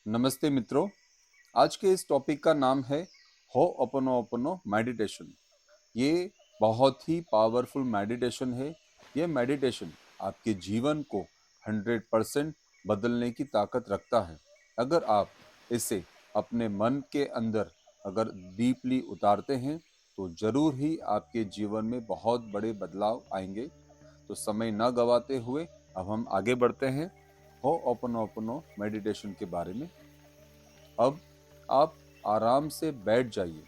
नमस्ते मित्रों। आज के इस टॉपिक का नाम है हो'ओपोनोपोनो मेडिटेशन। ये बहुत ही पावरफुल मेडिटेशन है। ये मेडिटेशन आपके जीवन को 100% बदलने की ताकत रखता है। अगर आप इसे अपने मन के अंदर अगर डीपली उतारते हैं तो जरूर ही आपके जीवन में बहुत बड़े बदलाव आएंगे। तो समय न गवाते हुए अब हम आगे बढ़ते हैं हो'ओपोनोपोनो मेडिटेशन के बारे में। अब आप आराम से बैठ जाइए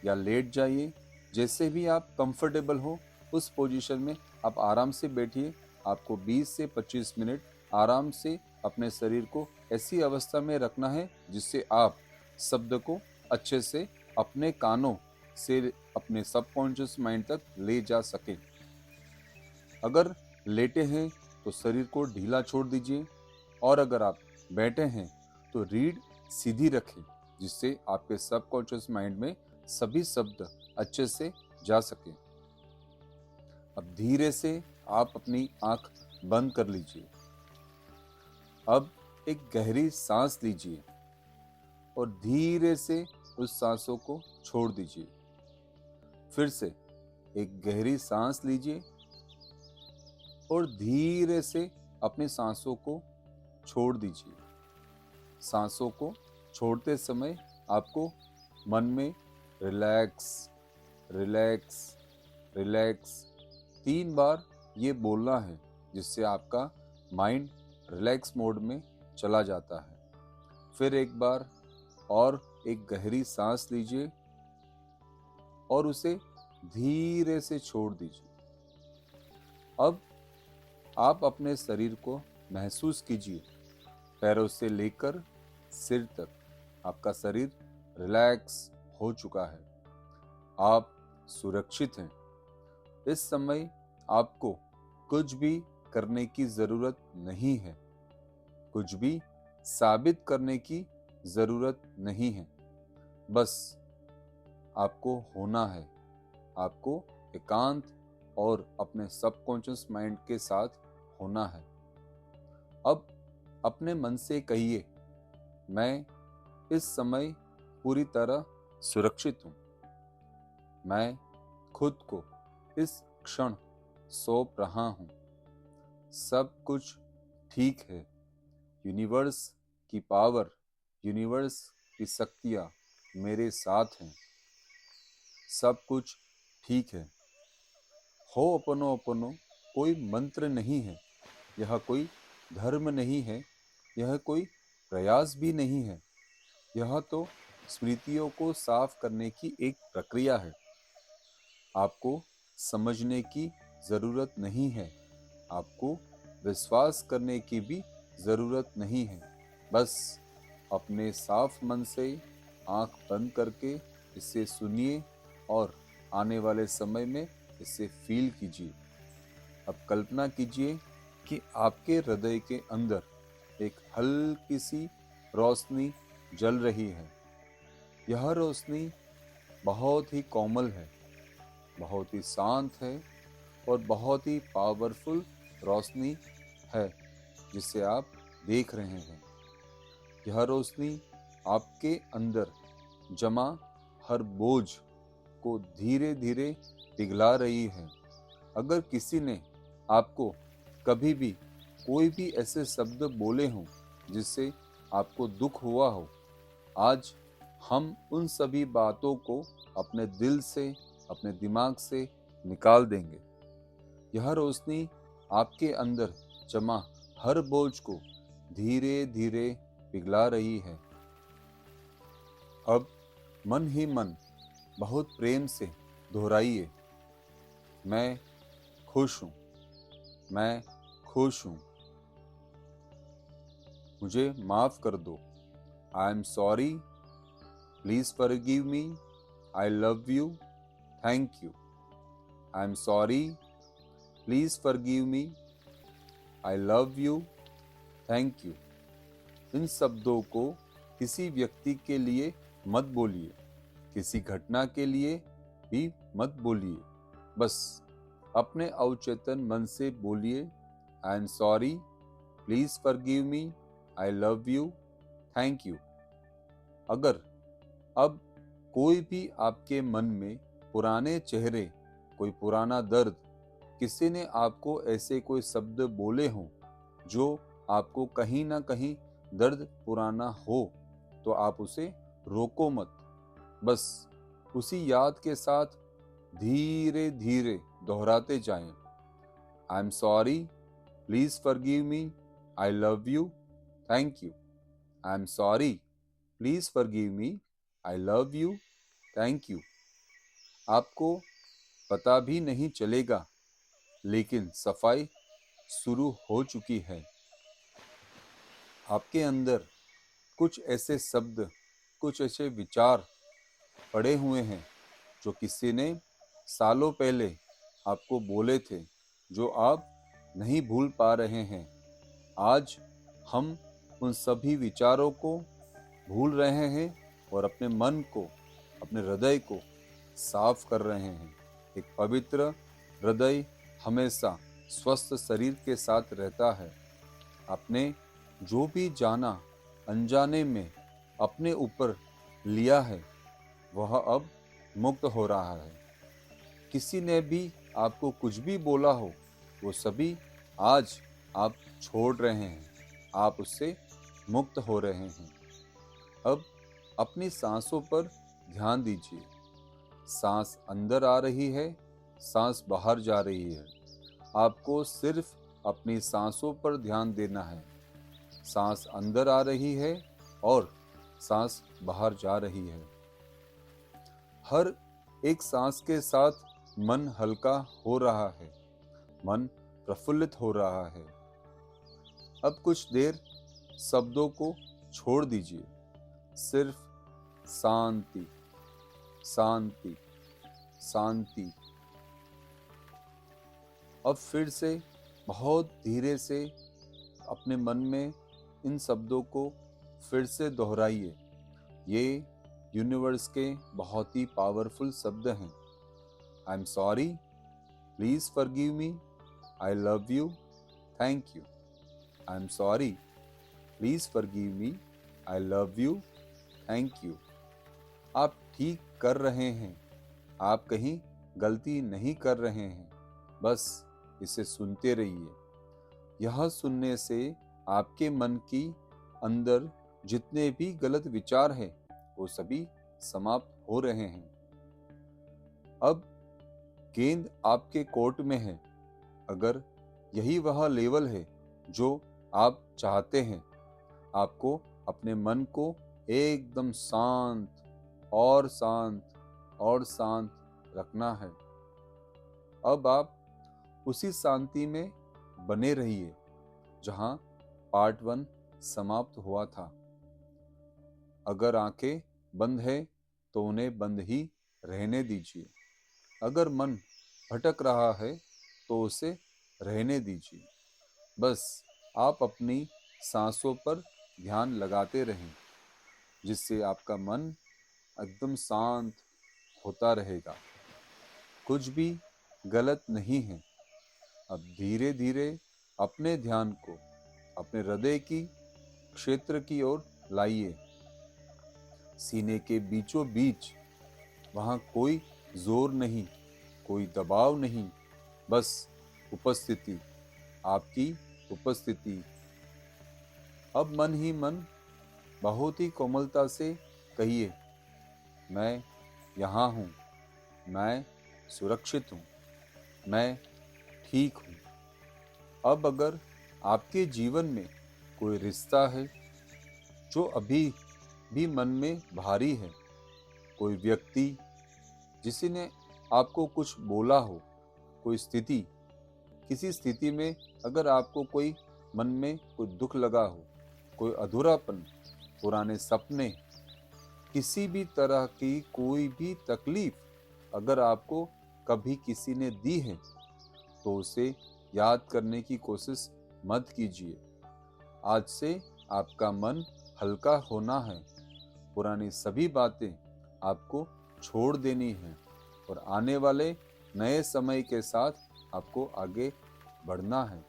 या लेट जाइए, जैसे भी आप कंफर्टेबल हो उस पोजीशन में आप आराम से बैठिए। आपको 20 से 25 मिनट आराम से अपने शरीर को ऐसी अवस्था में रखना है जिससे आप शब्द को अच्छे से अपने कानों से अपने सबकॉन्शियस माइंड तक ले जा सके। अगर लेटे हैं तो शरीर को ढीला छोड़ दीजिए, और अगर आप बैठे हैं तो रीढ़ सीधी रखें जिससे आपके सबकॉन्शियस माइंड में सभी शब्द अच्छे से जा सके। अब धीरे से आप अपनी आंख बंद कर लीजिए। अब एक गहरी सांस लीजिए और धीरे से उस सांसों को छोड़ दीजिए। फिर से एक गहरी सांस लीजिए और धीरे से अपनी सांसों को छोड़ दीजिए। सांसों को छोड़ते समय आपको मन में रिलैक्स रिलैक्स रिलैक्स 3 बार ये बोलना है, जिससे आपका माइंड रिलैक्स मोड में चला जाता है। फिर एक बार और एक गहरी सांस लीजिए और उसे धीरे से छोड़ दीजिए। अब आप अपने शरीर को महसूस कीजिए। पैरों से लेकर सिर तक आपका शरीर रिलैक्स हो चुका है। आप सुरक्षित हैं। इस समय आपको कुछ भी करने की जरूरत नहीं है। कुछ भी साबित करने की जरूरत नहीं है। बस आपको होना है। आपको एकांत और अपने सबकॉन्शियस माइंड के साथ होना है। अब अपने मन से कहिए, मैं इस समय पूरी तरह सुरक्षित हूं। मैं खुद को इस क्षण सौंप रहा हूं। सब कुछ ठीक है। यूनिवर्स की पावर, यूनिवर्स की शक्तियां मेरे साथ हैं। सब कुछ ठीक है। हो'ओपोनोपोनो कोई मंत्र नहीं है। यह कोई धर्म नहीं है। यह कोई प्रयास भी नहीं है। यह तो स्मृतियों को साफ करने की एक प्रक्रिया है। आपको समझने की जरूरत नहीं है। आपको विश्वास करने की भी जरूरत नहीं है। बस अपने साफ मन से आंख बंद करके इसे सुनिए और आने वाले समय में इसे फील कीजिए। अब कल्पना कीजिए कि आपके हृदय के अंदर एक हल्की सी रोशनी जल रही है। यह रोशनी बहुत ही कोमल है, बहुत ही शांत है और बहुत ही पावरफुल रोशनी है जिसे आप देख रहे हैं। यह रोशनी आपके अंदर जमा हर बोझ को धीरे धीरे पिघला रही है। अगर किसी ने आपको कभी भी कोई भी ऐसे शब्द बोले हों जिससे आपको दुख हुआ हो, आज हम उन सभी बातों को अपने दिल से, अपने दिमाग से निकाल देंगे। यह रोशनी आपके अंदर जमा हर बोझ को धीरे धीरे पिघला रही है। अब मन ही मन बहुत प्रेम से दोहराइए, मैं खुश हूँ, मैं खुश हूँ। मुझे माफ कर दो। I am sorry, please forgive me, I love you, thank you. I am sorry, please forgive me, I love you, thank you. इन शब्दों को किसी व्यक्ति के लिए मत बोलिए, किसी घटना के लिए भी मत बोलिए। बस अपने अवचेतन मन से बोलिए, I am sorry, please forgive me, I love you, thank you. अगर अब कोई भी आपके मन में पुराने चेहरे, कोई पुराना दर्द, किसी ने आपको ऐसे कोई शब्द बोले हों जो आपको कहीं ना कहीं दर्द पुराना हो, तो आप उसे रोको मत। बस उसी याद के साथ धीरे धीरे दोहराते जाएं। आई am sorry, please forgive me, I love you, thank you. I am sorry, please forgive me, I love you, thank you. आपको पता भी नहीं चलेगा, लेकिन सफाई शुरू हो चुकी है। आपके अंदर कुछ ऐसे शब्द, कुछ ऐसे विचार पड़े हुए हैं जो किसी ने सालों पहले आपको बोले थे, जो आप नहीं भूल पा रहे हैं। आज हम उन सभी विचारों को भूल रहे हैं और अपने मन को, अपने हृदय को साफ कर रहे हैं। एक पवित्र हृदय हमेशा स्वस्थ शरीर के साथ रहता है। आपने जो भी जाना अनजाने में अपने ऊपर लिया है, वह अब मुक्त हो रहा है। किसी ने भी आपको कुछ भी बोला हो, वो सभी आज आप छोड़ रहे हैं, आप उससे मुक्त हो रहे हैं। अब अपनी सांसों पर ध्यान दीजिए। सांस अंदर आ रही है, सांस बाहर जा रही है। आपको सिर्फ अपनी सांसों पर ध्यान देना है। सांस अंदर आ रही है और सांस बाहर जा रही है। हर एक सांस के साथ मन हल्का हो रहा है, मन प्रफुल्लित हो रहा है। अब कुछ देर शब्दों को छोड़ दीजिए, सिर्फ शांति, शांति, शांति। अब फिर से बहुत धीरे से अपने मन में इन शब्दों को फिर से दोहराइए। ये यूनिवर्स के बहुत ही पावरफुल शब्द हैं। आई am sorry, please forgive me, I love you, thank you. I am sorry, please forgive me, I love you, thank you. आप ठीक कर रहे हैं, आप कहीं गलती नहीं कर रहे हैं। बस इसे सुनते रहिए। यह सुनने से आपके मन की अंदर जितने भी गलत विचार हैं, वो सभी समाप्त हो रहे हैं। अब गेंद आपके कोर्ट में है। अगर यही वह लेवल है जो आप चाहते हैं, आपको अपने मन को एकदम शांत और शांत और शांत रखना है। अब आप उसी शांति में बने रहिए जहां पार्ट 1 समाप्त हुआ था। अगर आंखें बंद है तो उन्हें बंद ही रहने दीजिए। अगर मन भटक रहा है तो उसे रहने दीजिए। बस आप अपनी सांसों पर ध्यान लगाते रहें, जिससे आपका मन एकदम शांत होता रहेगा। कुछ भी गलत नहीं है। अब धीरे धीरे अपने ध्यान को अपने हृदय की क्षेत्र की ओर लाइए। सीने के बीचों बीच, वहां कोई जोर नहीं, कोई दबाव नहीं, बस उपस्थिति, आपकी उपस्थिति। अब मन ही मन बहुत ही कोमलता से कहिए, मैं यहाँ हूँ, मैं सुरक्षित हूँ, मैं ठीक हूँ। अब अगर आपके जीवन में कोई रिश्ता है जो अभी भी मन में भारी है, कोई व्यक्ति जिसी ने आपको कुछ बोला हो, कोई स्थिति, किसी स्थिति में अगर आपको कोई मन में कोई दुख लगा हो, कोई अधूरापन, पुराने सपने, किसी भी तरह की कोई भी तकलीफ अगर आपको कभी किसी ने दी है, तो उसे याद करने की कोशिश मत कीजिए। आज से आपका मन हल्का होना है। पुरानी सभी बातें आपको छोड़ देनी है और आने वाले नए समय के साथ आपको आगे बढ़ना है।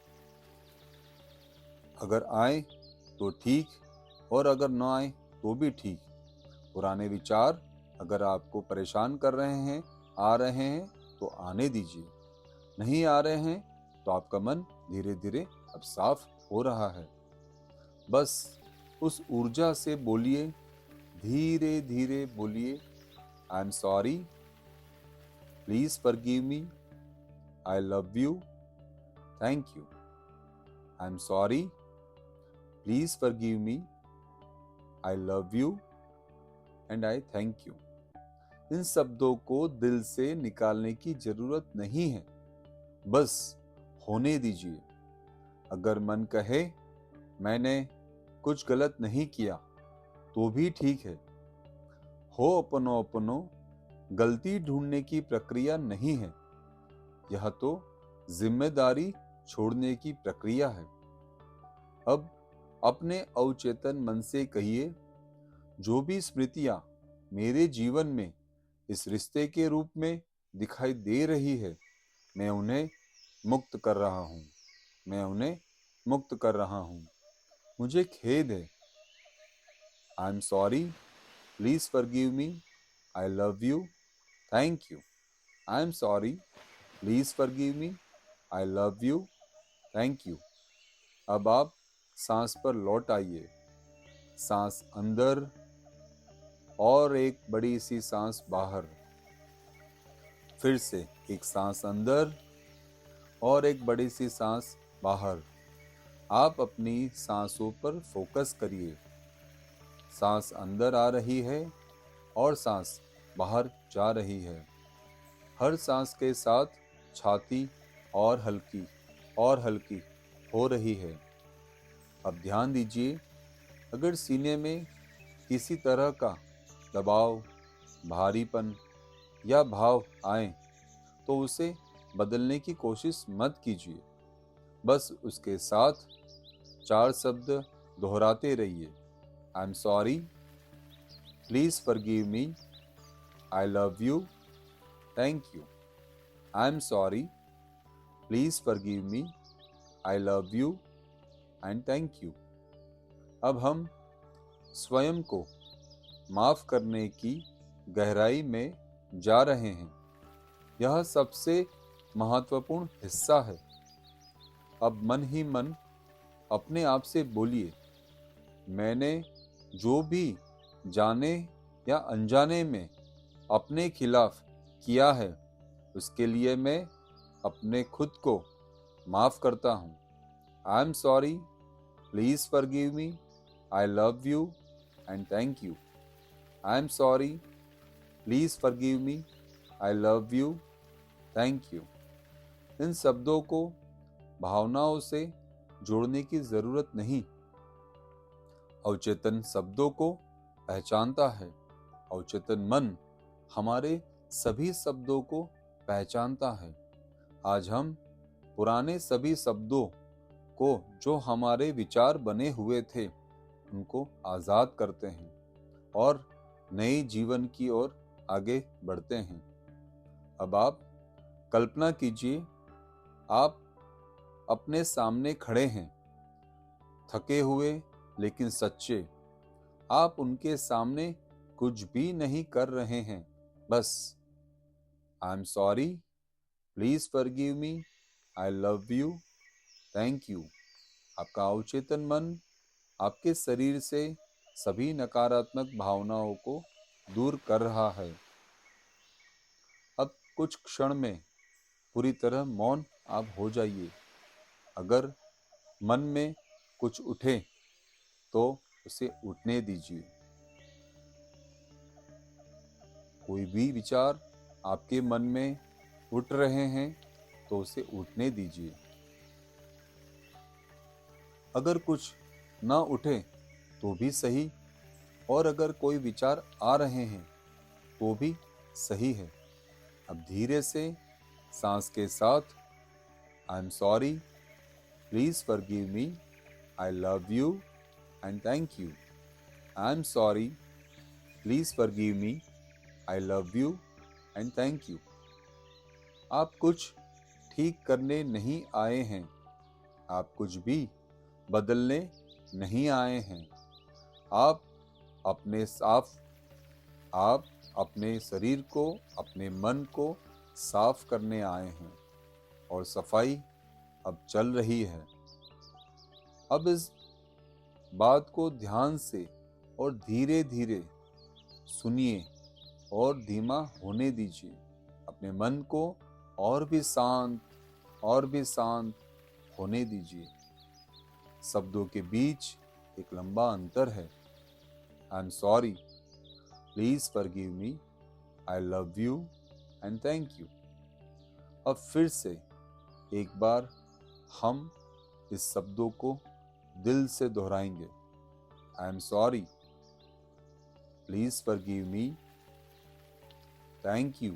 अगर आए तो ठीक, और अगर ना आए तो भी ठीक। पुराने विचार अगर आपको परेशान कर रहे हैं, आ रहे हैं तो आने दीजिए। नहीं आ रहे हैं तो आपका मन धीरे धीरे अब साफ हो रहा है। बस उस ऊर्जा से बोलिए, धीरे धीरे बोलिए, I am sorry, please forgive me, I love you, thank you. I am sorry, please forgive me, I love you and I thank you. इन शब्दों को दिल से निकालने की जरूरत नहीं है, बस होने दीजिए। अगर मन कहे मैंने कुछ गलत नहीं किया तो भी ठीक है। हो अपनो अपनो गलती ढूंढने की प्रक्रिया नहीं है, यह तो जिम्मेदारी छोड़ने की प्रक्रिया है। अब अपने अवचेतन मन से कहिए, जो भी स्मृतियां मेरे जीवन में इस रिश्ते के रूप में दिखाई दे रही है, मैं उन्हें मुक्त कर रहा हूँ। मैं उन्हें मुक्त कर रहा हूँ। मुझे खेद है। आई am sorry, please forgive me, I love you, thank you. I am sorry, please forgive me, I love you, thank you. अब आप सांस पर लौट आइए। सांस अंदर और एक बड़ी सी सांस बाहर। फिर से एक सांस अंदर और एक बड़ी सी सांस बाहर। आप अपनी सांसों पर फोकस करिए। सांस अंदर आ रही है और सांस बाहर जा रही है। हर सांस के साथ छाती और हल्की हो रही है। अब ध्यान दीजिए, अगर सीने में किसी तरह का दबाव, भारीपन या भाव आए तो उसे बदलने की कोशिश मत कीजिए। बस उसके साथ 4 शब्द दोहराते रहिए। I am sorry, please forgive me, I love you, thank you. I am sorry, please forgive me, I love you and thank you. अब हम स्वयं को माफ करने की गहराई में जा रहे हैं। यह सबसे महत्वपूर्ण हिस्सा है। अब मन ही मन अपने आप से बोलिए, मैंने जो भी जाने या अनजाने में अपने खिलाफ किया है, उसके लिए मैं अपने खुद को माफ करता हूँ। I am sorry, please forgive me, I love you and thank you. I am sorry, please forgive me, I love you, thank you. इन शब्दों को भावनाओं से जोड़ने की जरूरत नहीं। अवचेतन शब्दों को पहचानता है। अवचेतन मन हमारे सभी शब्दों को पहचानता है। आज हम पुराने सभी शब्दों को, जो हमारे विचार बने हुए थे, उनको आजाद करते हैं और नए जीवन की ओर आगे बढ़ते हैं। अब आप कल्पना कीजिए, आप अपने सामने खड़े हैं, थके हुए लेकिन सच्चे। आप उनके सामने कुछ भी नहीं कर रहे हैं, बस आई am sorry, please forgive me, I love you, thank you. आपका अवचेतन मन आपके शरीर से सभी नकारात्मक भावनाओं को दूर कर रहा है। अब कुछ क्षण में पूरी तरह मौन आप हो जाइए। अगर मन में कुछ उठे तो उसे उठने दीजिए। कोई भी विचार आपके मन में उठ रहे हैं तो उसे उठने दीजिए। अगर कुछ ना उठे तो भी सही, और अगर कोई विचार आ रहे हैं तो भी सही है। अब धीरे से सांस के साथ, I am sorry, please forgive me, I love you and thank you. I am sorry, please forgive me, I love you and thank you. आप कुछ ठीक करने नहीं आए हैं, आप कुछ भी बदलने नहीं आए हैं। आप अपने साफ आप अपने शरीर को, अपने मन को साफ करने आए हैं और सफाई अब चल रही है। अब इस बात को ध्यान से और धीरे धीरे सुनिए और धीमा होने दीजिए। अपने मन को और भी शांत होने दीजिए। शब्दों के बीच एक लंबा अंतर है। आई am sorry, please forgive me, I love you and thank you. अब फिर से एक बार हम इस शब्दों को दिल से दोहराएंगे। आई am sorry, please forgive me, thank you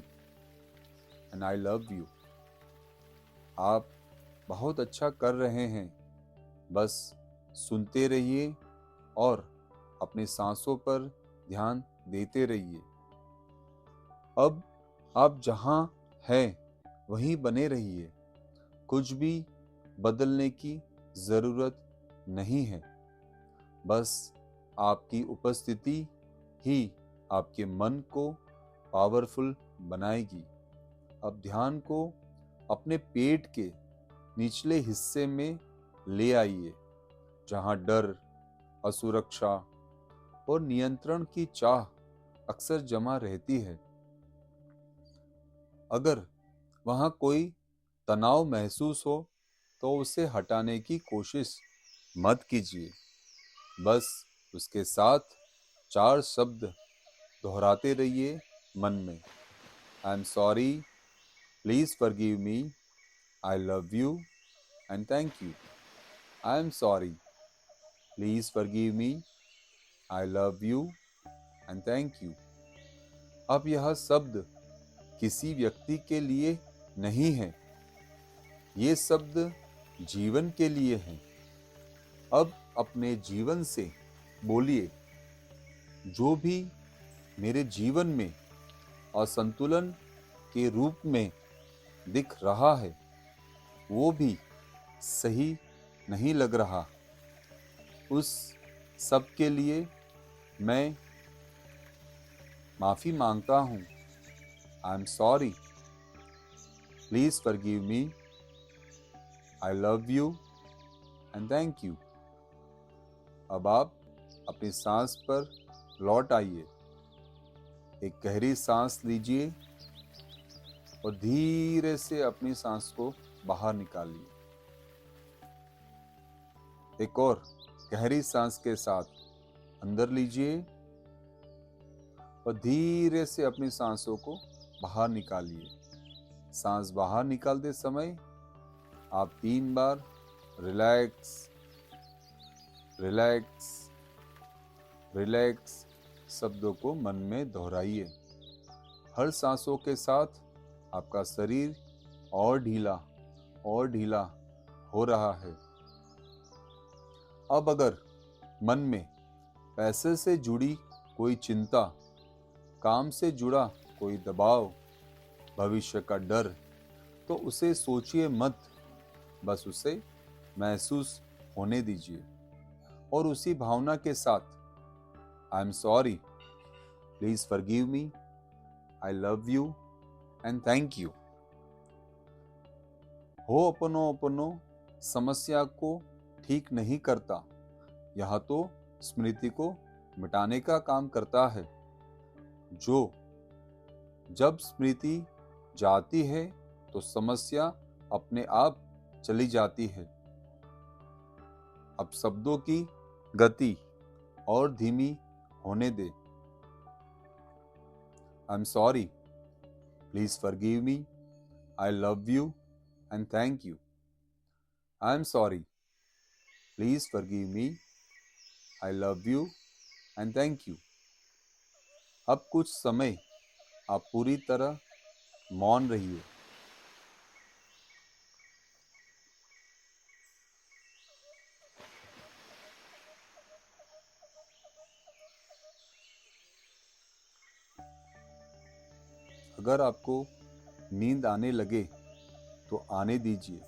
and I love you. आप बहुत अच्छा कर रहे हैं। बस सुनते रहिए और अपनी सांसों पर ध्यान देते रहिए। अब आप जहां हैं वहीं बने रहिए। कुछ भी बदलने की जरूरत नहीं है। बस आपकी उपस्थिति ही आपके मन को पावरफुल बनाएगी। अब ध्यान को अपने पेट के निचले हिस्से में ले आइए, जहां डर, असुरक्षा और नियंत्रण की चाह अक्सर जमा रहती है। अगर वहां कोई तनाव महसूस हो तो उसे हटाने की कोशिश मत कीजिए। बस उसके साथ 4 शब्द दोहराते रहिए मन में। आई am sorry, please forgive me, I love you and thank you. I am sorry, please forgive me, I love you and thank you. अब यह शब्द किसी व्यक्ति के लिए नहीं है, ये शब्द जीवन के लिए हैं। अब अपने जीवन से बोलिए, जो भी मेरे जीवन में असंतुलन के रूप में दिख रहा है वो भी सही नहीं लग रहा। उस सब के लिए मैं माफी मांगता हूँ। I am sorry, please forgive me, I love you and thank you. अब आप अपनी सांस पर लौट आइए। एक गहरी सांस लीजिए और धीरे से अपनी सांस को बाहर निकालिए। एक और गहरी सांस के साथ अंदर लीजिए और धीरे से अपनी सांसों को बाहर निकालिए। सांस बाहर निकालते समय आप 3 बार रिलैक्स रिलैक्स रिलैक्स शब्दों को मन में दोहराइए। हर सांसों के साथ आपका शरीर और ढीला हो रहा है। अब अगर मन में पैसे से जुड़ी कोई चिंता, काम से जुड़ा कोई दबाव, भविष्य का डर, तो उसे सोचिए मत, बस उसे महसूस होने दीजिए और उसी भावना के साथ I am sorry, please forgive me, I love you and thank you. Ho'oponopono समस्या को ठीक नहीं करता, यह तो स्मृति को मिटाने का काम करता है। जब स्मृति जाती है तो समस्या अपने आप चली जाती है। अब शब्दों की गति और धीमी होने दे। I am sorry, please forgive me, I love you and thank you. I am sorry, please forgive me, I love you and thank you. अब कुछ समय आप पूरी तरह मौन रहिए। अगर आपको नींद आने लगे तो आने दीजिए।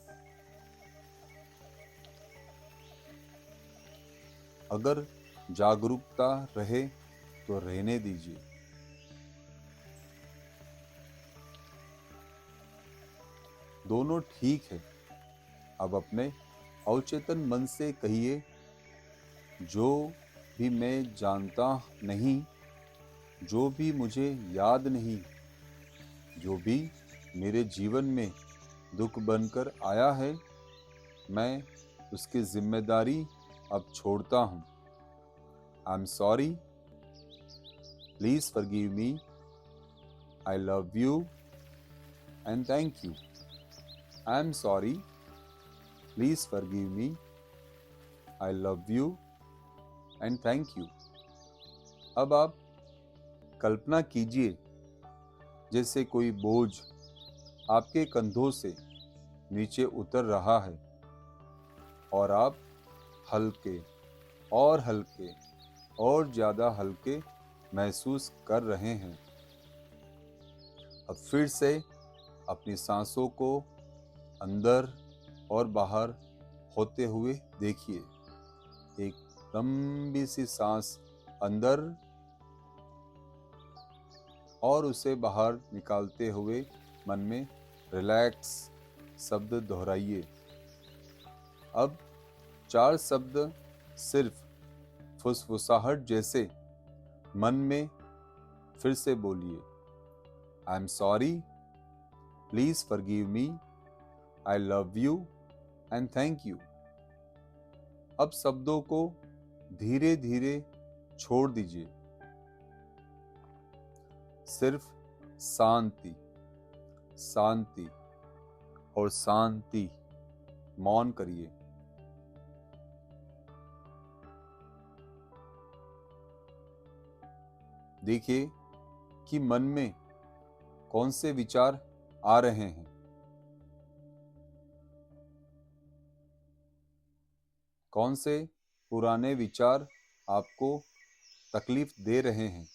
अगर जागरूकता रहे तो रहने दीजिए। दोनों ठीक है। अब अपने अवचेतन मन से कहिए, जो भी मैं जानता नहीं, जो भी मुझे याद नहीं, जो भी मेरे जीवन में दुख बनकर आया है, मैं उसकी जिम्मेदारी अब छोड़ता हूँ। I am sorry, please forgive me, I love you and thank you. I am sorry, please forgive me, I love you and thank you. अब आप कल्पना कीजिए जैसे कोई बोझ आपके कंधों से नीचे उतर रहा है और आप हल्के और हल्के और ज्यादा हल्के महसूस कर रहे हैं। अब फिर से अपनी सांसों को अंदर और बाहर होते हुए देखिए। एक लंबी सी सांस अंदर और उसे बाहर निकालते हुए मन में रिलैक्स शब्द दोहराइए। अब 4 शब्द सिर्फ फुसफुसाहट जैसे मन में फिर से बोलिए। I am sorry, please forgive me, I love you and thank you. अब शब्दों को धीरे धीरे छोड़ दीजिए। सिर्फ शांति, शांति और शांति मौन करिए। देखिए कि मन में कौन से विचार आ रहे हैं। कौन से पुराने विचार आपको तकलीफ दे रहे हैं।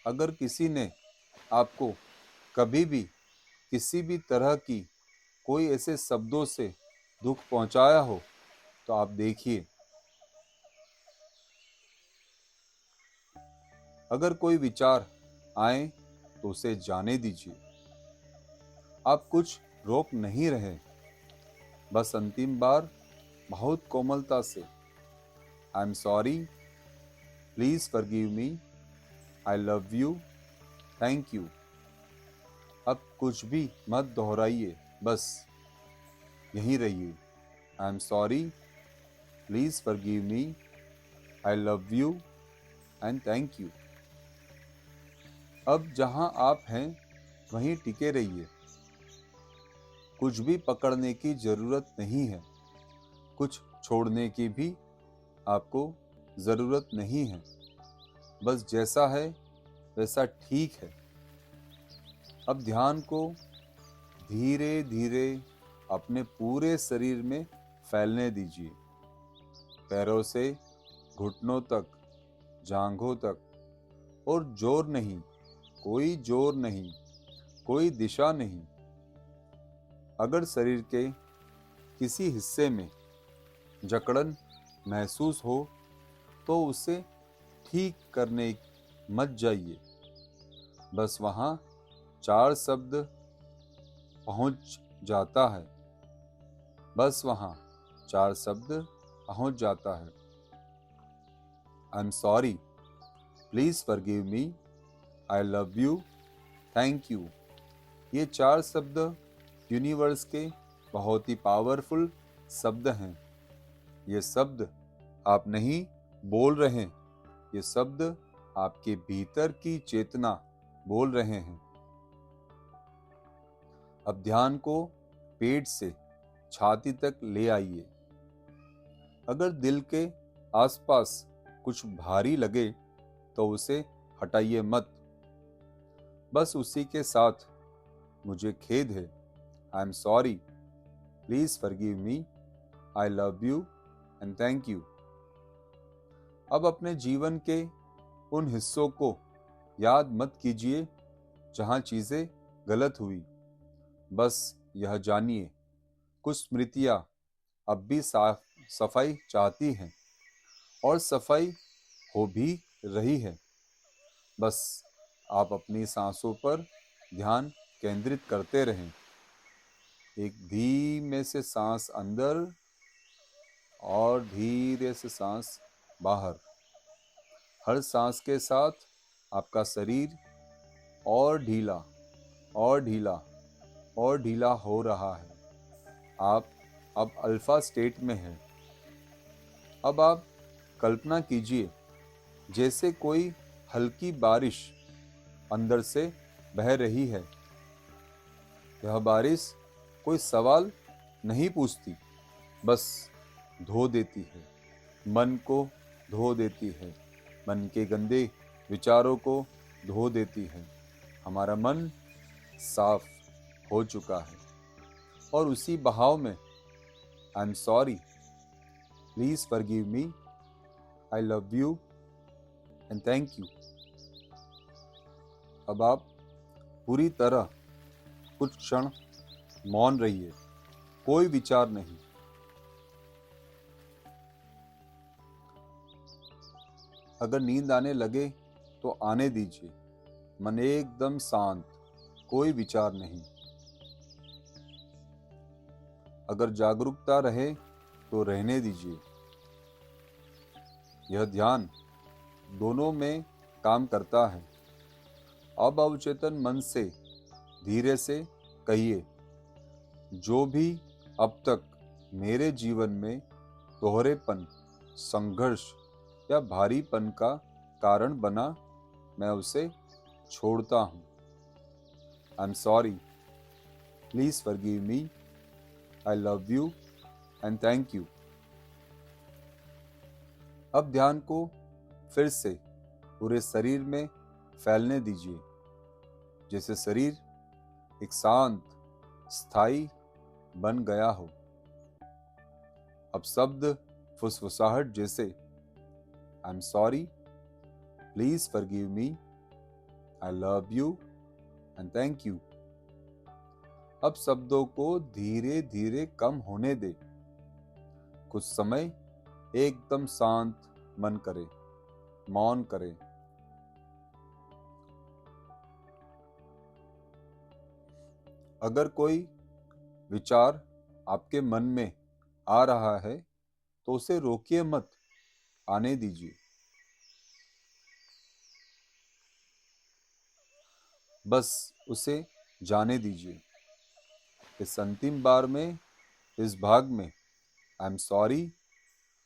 अगर किसी ने आपको कभी भी किसी भी तरह की कोई ऐसे शब्दों से दुख पहुंचाया हो तो आप देखिए। अगर कोई विचार आए तो उसे जाने दीजिए। आप कुछ रोक नहीं रहे, बस अंतिम बार बहुत कोमलता से आई am sorry, please forgive me, I love you, thank you. अब कुछ भी मत दोहराइए, बस यहीं रहिए। I am sorry, please forgive me, I love you and thank you. अब जहां आप हैं वहीं टिके रहिए। कुछ भी पकड़ने की जरूरत नहीं है, कुछ छोड़ने की भी आपको जरूरत नहीं है। बस जैसा है वैसा ठीक है। अब ध्यान को धीरे धीरे अपने पूरे शरीर में फैलने दीजिए। पैरों से घुटनों तक, जांघों तक, और जोर नहीं, कोई जोर नहीं, कोई दिशा नहीं। अगर शरीर के किसी हिस्से में जकड़न महसूस हो तो उसे ठीक करने मत जाइए। बस वहां 4 शब्द पहुंच जाता है। बस वहां 4 शब्द पहुंच जाता है। आई am sorry, please forgive me, I love you, thank you. ये 4 शब्द यूनिवर्स के बहुत ही पावरफुल शब्द हैं। ये शब्द आप नहीं बोल रहे, ये शब्द आपके भीतर की चेतना बोल रहे हैं। अब ध्यान को पेट से छाती तक ले आइए। अगर दिल के आसपास कुछ भारी लगे तो उसे हटाइए मत। बस उसी के साथ मुझे खेद है, आई am sorry, please forgive me, I love you and thank you. अब अपने जीवन के उन हिस्सों को याद मत कीजिए जहां चीजें गलत हुई। बस यह जानिए, कुछ स्मृतियां अब भी साफ सफाई चाहती हैं और सफाई हो भी रही है। बस आप अपनी सांसों पर ध्यान केंद्रित करते रहें। एक धीमे से सांस अंदर और धीरे से सांस बाहर। हर सांस के साथ आपका शरीर और ढीला और ढीला और ढीला हो रहा है। आप अब अल्फा स्टेट में हैं। अब आप कल्पना कीजिए जैसे कोई हल्की बारिश अंदर से बह रही है। यह बारिश कोई सवाल नहीं पूछती, बस धो देती है। मन को धो देती है, मन के गंदे विचारों को धो देती है। हमारा मन साफ हो चुका है और उसी बहाव में आई am sorry, please forgive me, I love you and thank you. अब आप पूरी तरह कुछ क्षण मौन रहिए, कोई विचार नहीं। अगर नींद आने लगे तो आने दीजिए। मन एकदम शांत, कोई विचार नहीं। अगर जागरूकता रहे तो रहने दीजिए। यह ध्यान दोनों में काम करता है। अब अवचेतन मन से धीरे से कहिए, जो भी अब तक मेरे जीवन में दोहरेपन, संघर्ष या भारीपन का कारण बना, मैं उसे छोड़ता हूँ। I am sorry, please forgive me, I love you and thank you. अब ध्यान को फिर से पूरे शरीर में फैलने दीजिए, जैसे शरीर एक शांत, स्थायी बन गया हो। अब शब्द फुसफुसाहट जैसे आई am sorry, please forgive me, I love you and thank you. अब शब्दों को धीरे धीरे कम होने दे। कुछ समय एकदम शांत मन करे, मौन करे। अगर कोई विचार आपके मन में आ रहा है तो उसे रोकिए मत, आने दीजिए। बस उसे जाने दीजिए। इस अंतिम बार में, इस भाग में आई am sorry,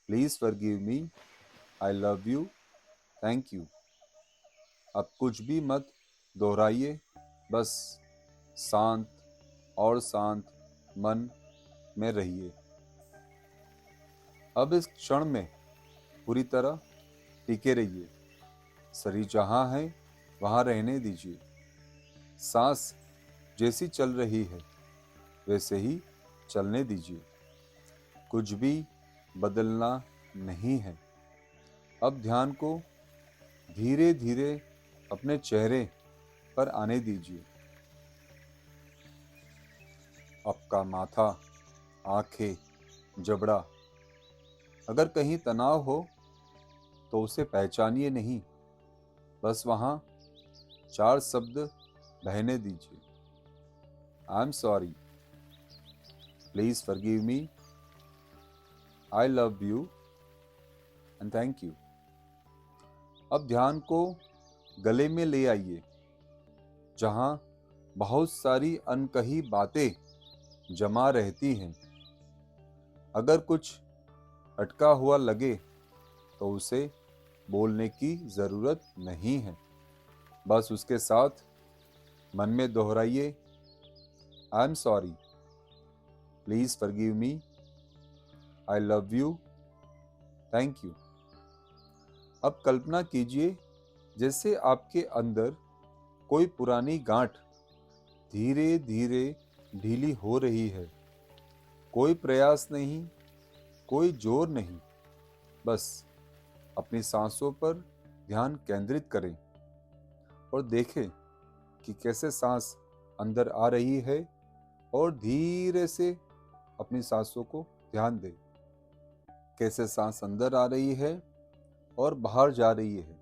please forgive me, I love you, thank you. अब कुछ भी मत दोहराइए, बस शांत और शांत मन में रहिए। अब इस क्षण में पूरी तरह टिके रहिए। शरीर जहाँ है वहाँ रहने दीजिए। सांस जैसी चल रही है वैसे ही चलने दीजिए। कुछ भी बदलना नहीं है। अब ध्यान को धीरे धीरे अपने चेहरे पर आने दीजिए। आपका माथा, आंखें, जबड़ा। अगर कहीं तनाव हो तो उसे पहचानिए नहीं, बस वहां 4 शब्द बहने दीजिए। आई am sorry, please forgive me, I love you and thank you. अब ध्यान को गले में ले आइए, जहां बहुत सारी अनकही बातें जमा रहती हैं। अगर कुछ अटका हुआ लगे तो उसे बोलने की जरूरत नहीं है। बस उसके साथ मन में दोहराइए, I am sorry, please forgive me, I love you, thank you. अब कल्पना कीजिए जैसे आपके अंदर कोई पुरानी गांठ धीरे धीरे ढीली हो रही है। कोई प्रयास नहीं, कोई जोर नहीं, बस अपनी सांसों पर ध्यान केंद्रित करें और देखें कि कैसे सांस अंदर आ रही है और धीरे से अपनी सांसों को ध्यान दें कैसे सांस अंदर आ रही है और बाहर जा रही है।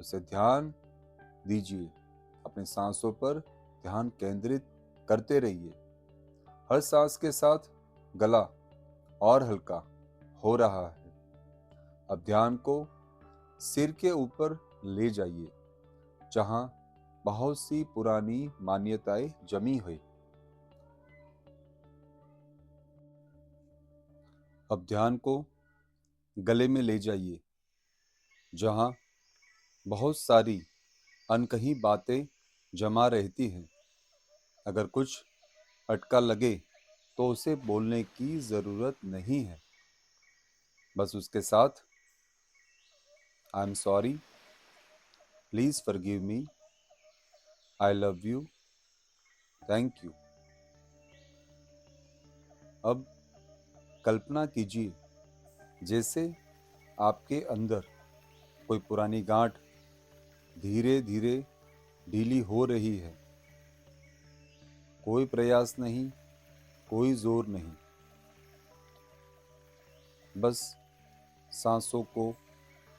उसे ध्यान दीजिए। अपनी सांसों पर ध्यान केंद्रित करते रहिए। हर सांस के साथ गला और हल्का हो रहा है। अब ध्यान को सिर के ऊपर ले जाइए, जहां बहुत सी पुरानी मान्यताएं जमी हुई। अब ध्यान को गले में ले जाइए, जहां बहुत सारी अनकही बातें जमा रहती हैं। अगर कुछ अटका लगे तो उसे बोलने की जरूरत नहीं है। बस उसके साथ I am sorry, please forgive me, I love you, thank you. अब कल्पना कीजिए जैसे आपके अंदर कोई पुरानी गांठ धीरे धीरे ढीली हो रही है। कोई प्रयास नहीं, कोई जोर नहीं, बस सांसों को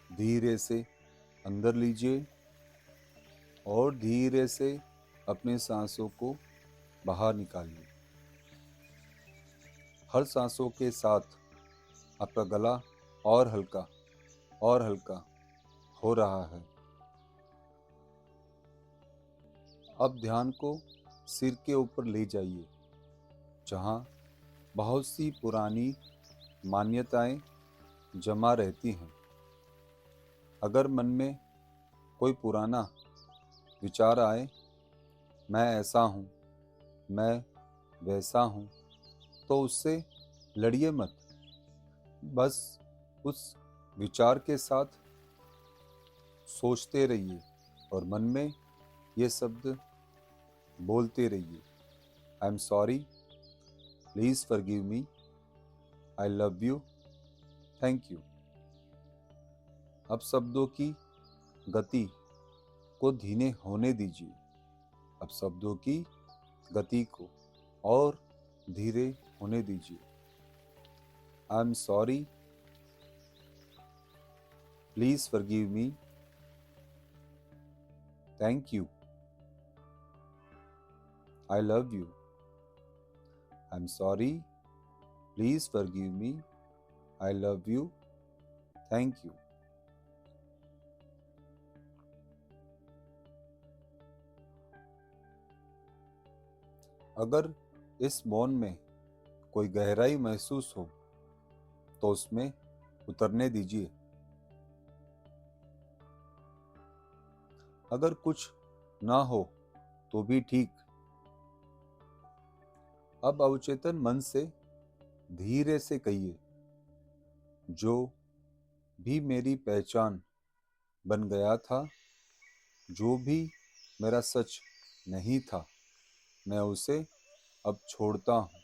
धीरे से अंदर लीजिए और धीरे से अपनी सांसों को बाहर निकालिए। हर सांसों के साथ आपका गला और हल्का हो रहा है। अब ध्यान को सिर के ऊपर ले जाइए, जहां बहुत सी पुरानी मान्यताएं जमा रहती हैं। अगर मन में कोई पुराना विचार आए, मैं ऐसा हूँ, मैं वैसा हूँ, तो उससे लड़िए मत। बस उस विचार के साथ सोचते रहिए और मन में ये शब्द बोलते रहिए। I am sorry, please forgive me, I love you, thank you. अब शब्दों की गति को धीमे होने दीजिए। अब शब्दों की गति को और धीरे होने दीजिए। आई am sorry, please forgive me, thank you, I love you. I am sorry, please forgive me, I love you, thank you. अगर इस मौन में कोई गहराई महसूस हो तो उसमें उतरने दीजिए। अगर कुछ ना हो तो भी ठीक। अब अवचेतन मन से धीरे से कहिए, जो भी मेरी पहचान बन गया था, जो भी मेरा सच नहीं था, मैं उसे अब छोड़ता हूँ।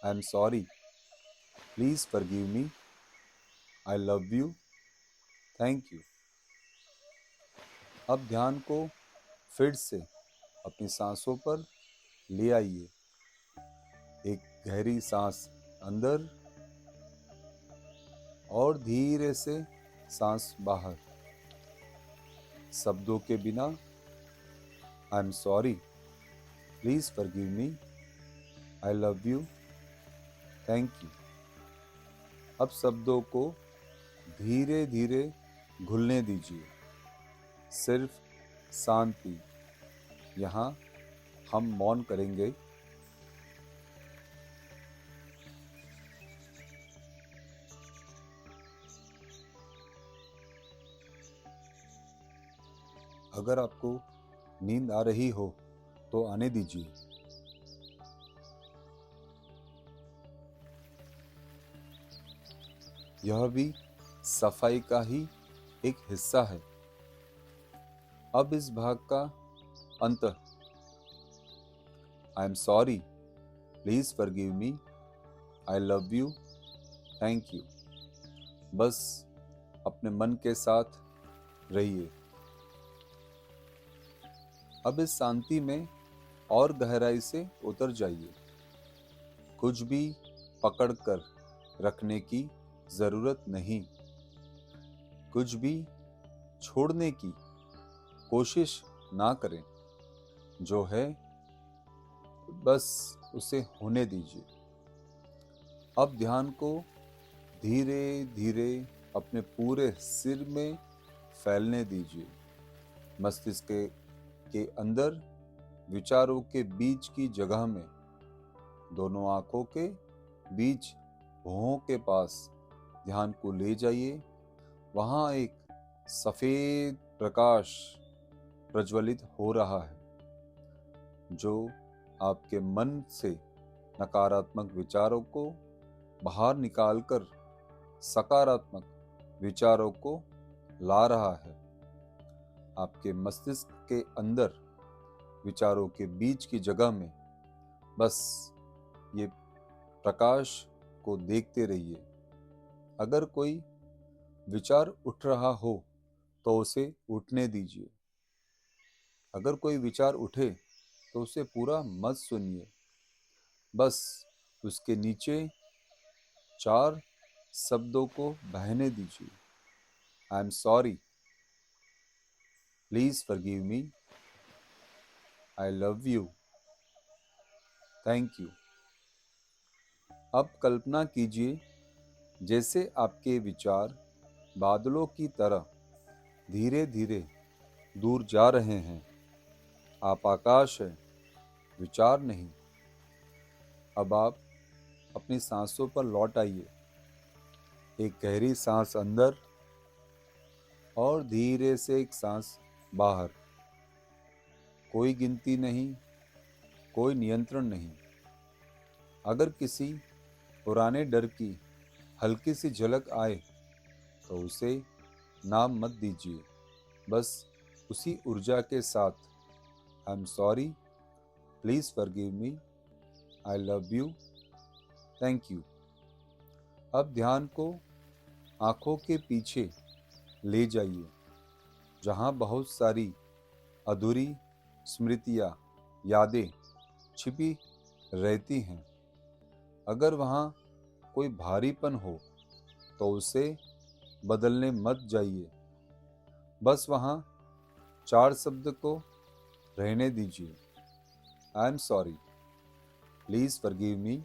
I am sorry, please forgive me, I love you, thank you. अब ध्यान को फिर से अपनी सांसों पर ले आइए। एक गहरी सांस अंदर और धीरे से सांस बाहर। शब्दों के बिना आई am sorry, please forgive me, I love you, thank you. अब शब्दों को धीरे धीरे घुलने दीजिए। सिर्फ शांति। यहाँ हम मौन करेंगे। अगर आपको नींद आ रही हो तो आने दीजिए। यह भी सफाई का ही एक हिस्सा है। अब इस भाग का अंत। आई am sorry, please forgive me, I love you, thank you. बस अपने मन के साथ रहिए। अब इस शांति में और गहराई से उतर जाइए। कुछ भी पकड़ कर रखने की जरूरत नहीं। कुछ भी छोड़ने की कोशिश ना करें। जो है बस उसे होने दीजिए। अब ध्यान को धीरे धीरे अपने पूरे सिर में फैलने दीजिए। मस्तिष्क के अंदर विचारों के बीच की जगह में, दोनों आंखों के बीच भौहों के पास ध्यान को ले जाइए। वहां एक सफेद प्रकाश प्रज्वलित हो रहा है जो आपके मन से नकारात्मक विचारों को बाहर निकालकर सकारात्मक विचारों को ला रहा है। आपके मस्तिष्क के अंदर विचारों के बीच की जगह में बस ये प्रकाश को देखते रहिए। अगर कोई विचार उठ रहा हो तो उसे उठने दीजिए। अगर कोई विचार उठे तो उसे पूरा मत सुनिए। बस उसके नीचे 4 शब्दों को बहने दीजिए। आई am sorry, please forgive me, I love you, thank you. अब कल्पना कीजिए जैसे आपके विचार बादलों की तरह धीरे धीरे दूर जा रहे हैं। आप आकाश है, विचार नहीं। अब आप अपनी सांसों पर लौट आइए। एक गहरी सांस अंदर और धीरे से एक सांस बाहर। कोई गिनती नहीं, कोई नियंत्रण नहीं। अगर किसी पुराने डर की हल्की सी झलक आए तो उसे नाम मत दीजिए। बस उसी ऊर्जा के साथ I am sorry, please forgive me, I love you, thank you. अब ध्यान को आंखों के पीछे ले जाइए जहां बहुत सारी अधूरी स्मृतियां, यादें छिपी रहती हैं। अगर वहां कोई भारीपन हो तो उसे बदलने मत जाइए। बस वहां 4 शब्द को रहने दीजिए। आई am sorry, please forgive me,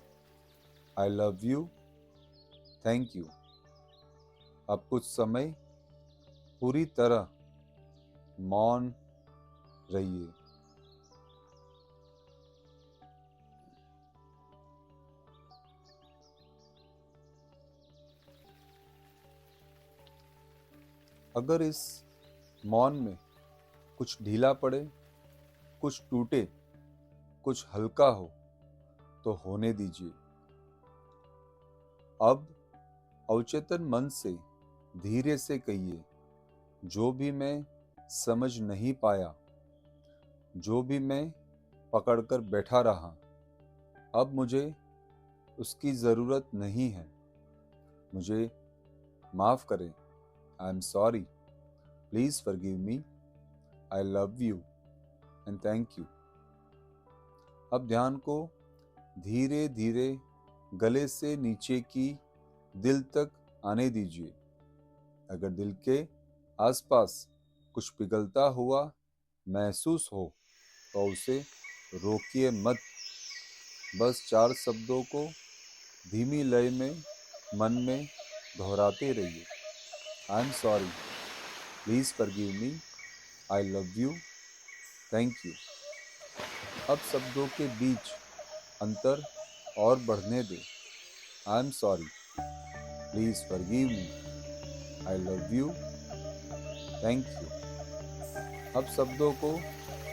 I love you, thank you. अब कुछ समय पूरी तरह मौन रहिए। अगर इस मौन में कुछ ढीला पड़े, कुछ टूटे, कुछ हल्का हो तो होने दीजिए। अब अवचेतन मन से धीरे से कहिए, जो भी मैं समझ नहीं पाया, जो भी मैं पकड़कर बैठा रहा, अब मुझे उसकी ज़रूरत नहीं है। मुझे माफ़ करें। आई am sorry, please forgive me, I love you and thank you. अब ध्यान को धीरे धीरे गले से नीचे की दिल तक आने दीजिए। अगर दिल के आसपास कुछ पिघलता हुआ महसूस हो तो उसे रोकिए मत। बस 4 शब्दों को धीमी लय में मन में दोहराते रहिए। I am sorry, please forgive me, I love you, thank you. अब शब्दों के बीच अंतर और बढ़ने दे। I am sorry, please forgive me, I love you, thank you. अब शब्दों को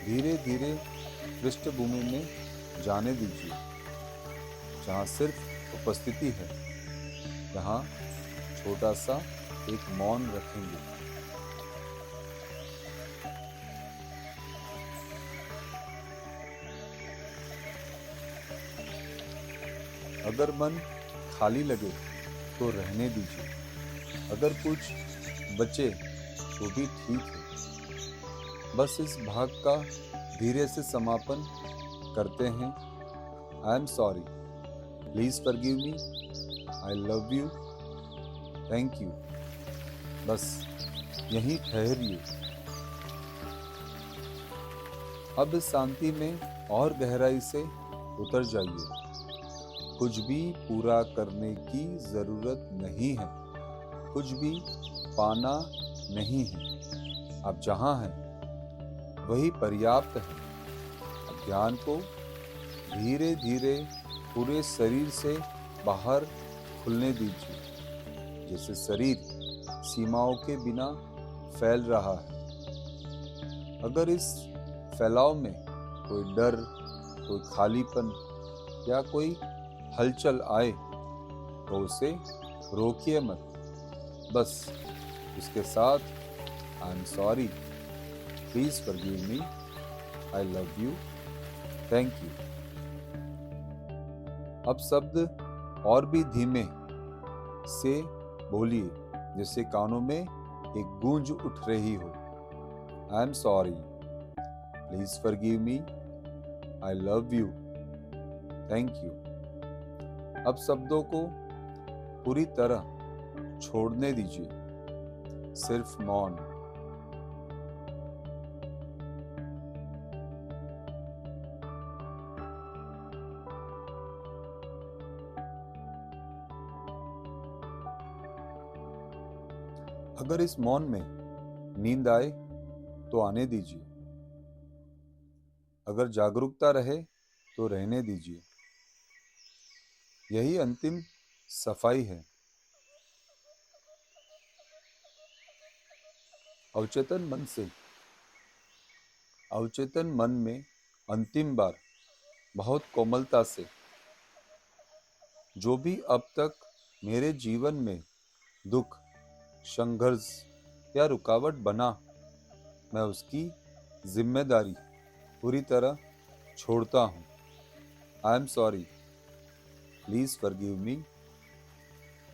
धीरे धीरे पृष्ठभूमि में जाने दीजिए। जहाँ सिर्फ उपस्थिति है, यहाँ छोटा सा एक मौन रखेंगे। अगर मन खाली लगे तो रहने दीजिए। अगर कुछ बचे तो भी ठीक है। बस इस भाग का धीरे से समापन करते हैं। आई am sorry, please forgive me, I love you, thank you. बस यहीं ठहरिए। अब इस शांति में और गहराई से उतर जाइए। कुछ भी पूरा करने की जरूरत नहीं है, कुछ भी पाना नहीं है। आप जहां हैं वही पर्याप्त है। अब ध्यान को धीरे धीरे पूरे शरीर से बाहर खुलने दीजिए, जैसे शरीर सीमाओं के बिना फैल रहा है। अगर इस फैलाव में कोई डर, कोई खालीपन या कोई हलचल आए तो उसे रोकिए मत। बस उसके साथ I am sorry, please forgive me, I love you, thank you. अब शब्द और भी धीमे से बोलिए, जैसे कानों में एक गूंज उठ रही हो। आई am sorry, please forgive me, I love you, thank you. अब शब्दों को पूरी तरह छोड़ने दीजिए, सिर्फ मौन। अगर इस मौन में नींद आए तो आने दीजिए। अगर जागरूकता रहे तो रहने दीजिए। यही अंतिम सफाई है। अवचेतन मन में अंतिम बार बहुत कोमलता से, जो भी अब तक मेरे जीवन में दुख, संघर्ष या रुकावट बना, मैं उसकी जिम्मेदारी पूरी तरह छोड़ता हूँ। I am sorry, please forgive me,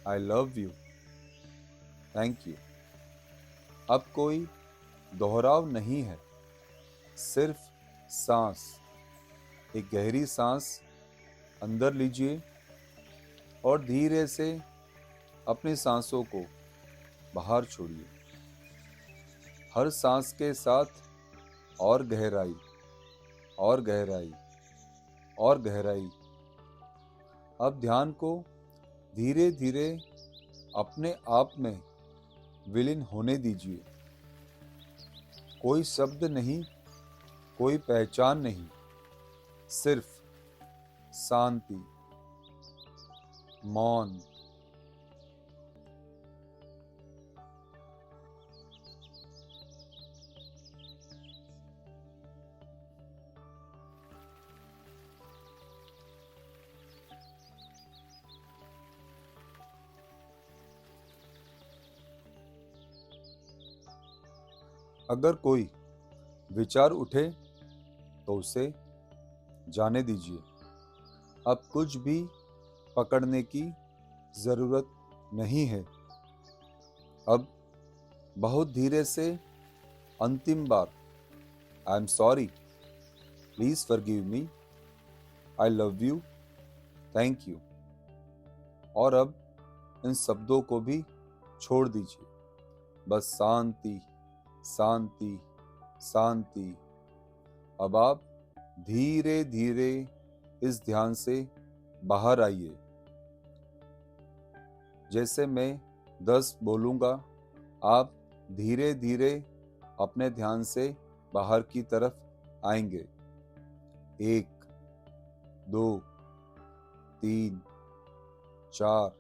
I love you, thank you. अब कोई दोहराव नहीं है, सिर्फ सांस। एक गहरी सांस अंदर लीजिए और धीरे से अपनी सांसों को बाहर छोड़िए। हर सांस के साथ और गहराई, और गहराई, और गहराई। अब ध्यान को धीरे धीरे अपने आप में विलीन होने दीजिए। कोई शब्द नहीं, कोई पहचान नहीं, सिर्फ शांति, मौन। अगर कोई विचार उठे तो उसे जाने दीजिए। अब कुछ भी पकड़ने की जरूरत नहीं है। अब बहुत धीरे से अंतिम बार, I am sorry, please forgive me, I love you, thank you. और अब इन शब्दों को भी छोड़ दीजिए। बस शांति, शांति, शांति। अब आप धीरे धीरे इस ध्यान से बाहर आइए। जैसे मैं 10 बोलूँगा, आप धीरे धीरे अपने ध्यान से बाहर की तरफ आएंगे। 1, 2, 3, 4,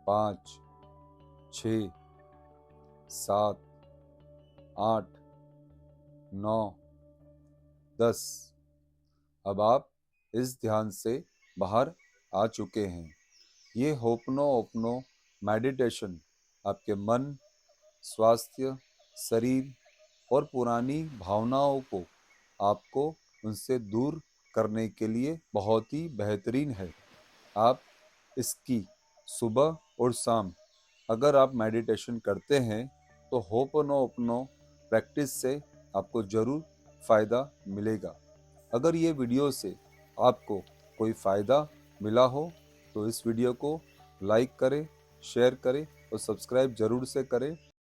5, 6, 7, 8, 9, 10। अब आप इस ध्यान से बाहर आ चुके हैं। ये होपनो मेडिटेशन आपके मन, स्वास्थ्य, शरीर और पुरानी भावनाओं को आपको उनसे दूर करने के लिए बहुत ही बेहतरीन है। आप इसकी सुबह और शाम अगर आप मेडिटेशन करते हैं तो होपनो प्रैक्टिस से आपको ज़रूर फ़ायदा मिलेगा। अगर ये वीडियो से आपको कोई फ़ायदा मिला हो तो इस वीडियो को लाइक करें, शेयर करें और सब्सक्राइब जरूर से करें।